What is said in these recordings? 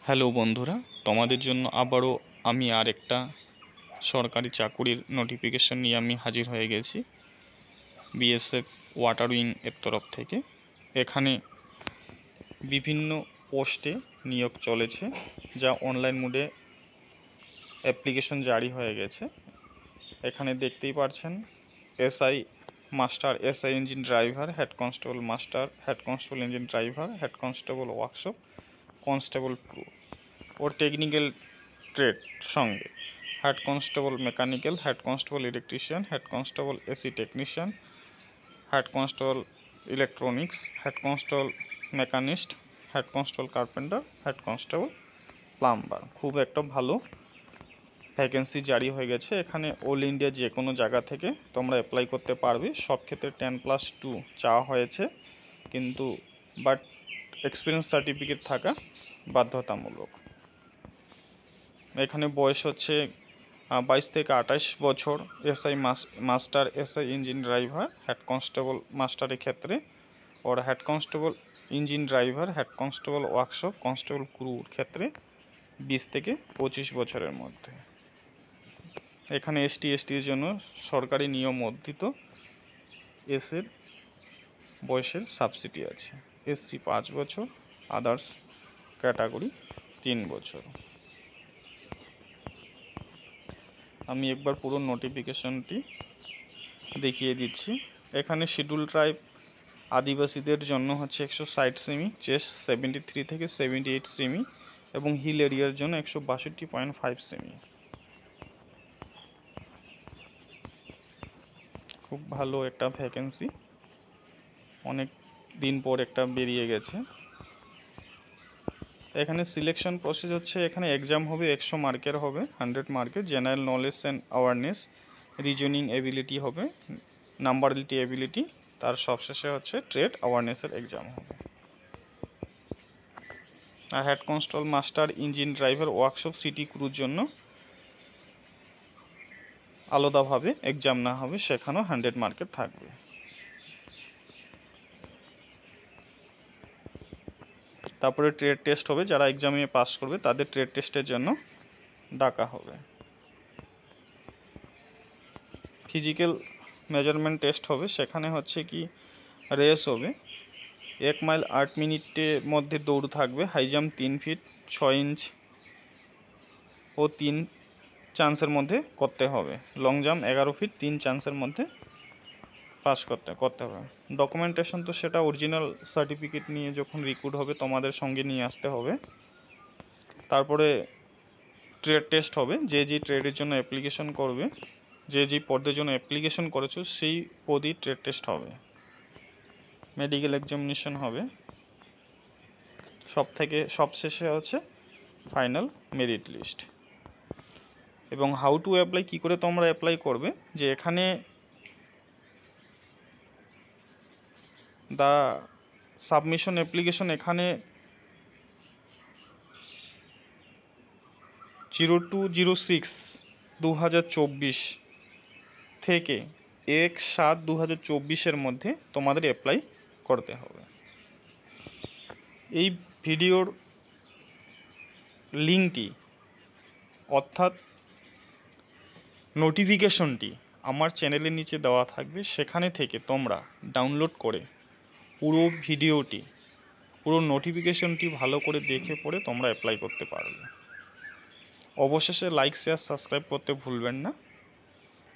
Hello বন্ধুরা, তোমাদের জন্য আবারও আমি একটা সরকারি চাকুরির নোটিফিকেশন নিয়ে আমি হাজির হয়ে গেছি বিএসএফ ওয়াটার উইং এর তরফ থেকে। এখানে বিভিন্ন পোস্টে নিয়োগ চলেছে, যা অনলাইন মোডে অ্যাপ্লিকেশন জারি হয়ে গেছে। এখানে দেখতেই পাচ্ছেন SI master, SI engine driver, head constable master, head constable engine driver, head constable workshop, constable crew ও টেকনিক্যাল ট্রেড সঙ্গে head constable mechanical, head constable electrician, head constable AC technician, head constable electronics, head constable machinist, head constable carpenter, head constable plumber. খুব একটা ভালো vacancy জারি হয়ে গেছে। এখানে all India যে কোনো জায়গা থেকে তোমরা অ্যাপ্লাই করতে পারবে। সব ক্ষেত্রে 10+2 চাওয়া হয়েছে, কিন্তু বাট এক্সপিরিয়েন্স সার্টিফিকেট থাকা বাধ্যতামূলক। এখানে বয়স হচ্ছে 22 থেকে 28 বছর। SI master, SI engine driver, head constable মাস্টারের ক্ষেত্রে, or head constable engine driver, head constable workshop, constable ক্রুর ক্ষেত্রে 20 থেকে 25 বছরের মধ্যে। এখানে এসটির জন্য সরকারি নিয়ম বর্ধিত এসের বয়সের সাবসিডি আছে। এসসি 5 বছর, আদার্স ক্যাটাগরি 3 বছর। আমি একবার পুরো নোটিফিকেশনটি দেখিয়ে দিচ্ছি। এখানে শিডিউল ট্রাইব আদিবাসীদের জন্য হচ্ছে 160 সেমি, চেস্ট 73 থেকে 78 সেমি এবং হিল এরিয়ার জন্য 162.5 সেমি। খুব ভালো একটা ভ্যাকেন্সি, অনেক দিন পর একটা বেরিয়ে গেছে। এখানে সিলেকশন প্রসেস হচ্ছে, এখানে এক্সাম হবে 100 মার্কের হবে, 100 মার্কের। General knowledge and awareness, reasoning ability হবে, নাম্বারিটি এবিলিটি, তার সবশেষে হচ্ছে ট্রেড অ্যাওয়ারনেসের এক্সাম হবে। আর head constable master, engine driver, workshop, CT ক্রুর জন্য আলাদাভাবে এক্সাম না হবে, সেখানেও 100 মার্কের থাকবে। তারপরে ট্রেড টেস্ট হবে, যারা এক্সামে পাস করবে তাদের ট্রেড টেস্টের জন্য ডাকা হবে। ফিজিক্যাল মেজারমেন্ট টেস্ট হবে, সেখানে হচ্ছে কি রেস হবে, 1 মাইল 8 মিনিটের মধ্যে দৌড় থাকবে, হাই জাম্প 3 ফিট 6 ইঞ্চ ও 3 চান্সের মধ্যে করতে হবে, লং জাম্প 11 ফিট 3 চান্সের মধ্যে পাস করতে হবে। ডকুমেন্টেশন তো সেটা অরিজিনাল সার্টিফিকেট নিয়ে যখন রিক্রুট হবে তোমাদের সঙ্গে নিয়ে আসতে হবে। তারপরে ট্রেড টেস্ট হবে, যে ট্রেডের জন্য অ্যাপ্লিকেশন করবে, যে পদের জন্য অ্যাপ্লিকেশন করেছো সেই পদই ট্রেড টেস্ট হবে। মেডিকেল এক্সামিনেশন হবে, সবশেষে হচ্ছে ফাইনাল মেরিট লিস্ট। এবং হাউ টু অ্যাপ্লাই, কী করে তোমরা অ্যাপ্লাই করবে, যে এখানে দ্য সাবমিশন অ্যাপ্লিকেশন, এখানে 02/06/2024 থেকে 1/7/2024 মধ্যে তোমাদের অ্যাপ্লাই করতে হবে। এই ভিডিওর লিঙ্কটি অর্থাৎ নোটিফিকেশনটি আমার চ্যানেলের নিচে দেওয়া থাকবে, সেখানে থেকে তোমরা ডাউনলোড করে পুরো ভিডিওটি, পুরো নোটিফিকেশনটি ভালো করে দেখে পড়ে তোমরা অ্যাপ্লাই করতে পারবে। অবশেষে লাইক, শেয়ার, সাবস্ক্রাইব করতে ভুলবেন না।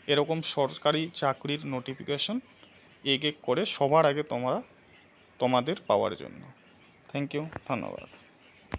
এরকম সরকারি চাকরির নোটিফিকেশন এক এক করে সবার আগে তোমাদের পাওয়ার জন্য। থ্যাংক ইউ, ধন্যবাদ।